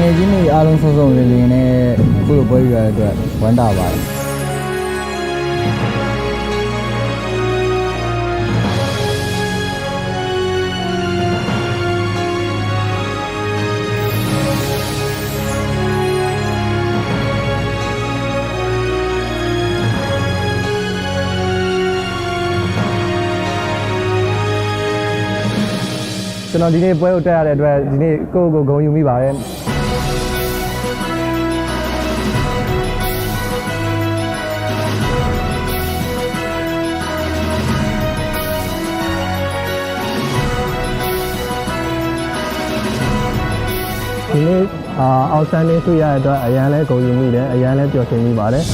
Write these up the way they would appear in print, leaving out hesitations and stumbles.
ငယ်ချင်းတွေအားလုံးစုံစုံလင်လင်နဲ့အခုလိုပွဲယူရတဲ့အတွက်ဝမ်းသာပါတယ်ကျွန်တော်ဒီနေ့ပွဲကိုတက်ရတဲ့အတွက်ဒီနေ့ကိုယ့်ကိုယ်ဂုဏ်ယူမိပါတယ်ဒီနေ့အောက်ဆန်းလေးတွေ့ရတဲ့အတွက်အရန်လဲဂုဏ်ယူမိတယ်အရန်လဲပျော်ရွှင်မိပါတယ်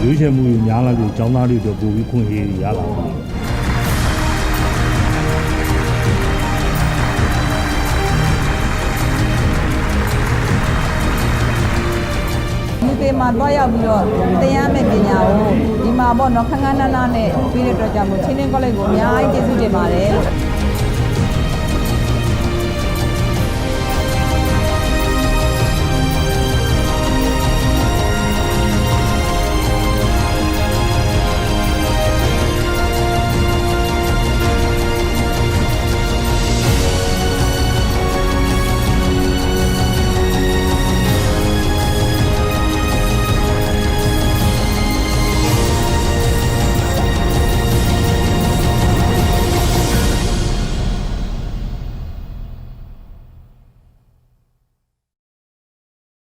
ရွေးချယ်မှုတွေများလာပြီးကျောင်းသားတွေတို့ပို့ပြီးခွင့်ရေးရလာတယ်ဒီပေမှာတော့ရောက်ပြီးတော့သင်ရမယ့်ပညာကိုဒီမှာပေါ့နော်ခန်းခန်းနားနားနဲ့ပြီးတဲ့အတွက်ကြောင့်မို့ချင်းချင်းကောလိပ်ကိုအများကြီးကျေးဇူးတင်ပါတယ်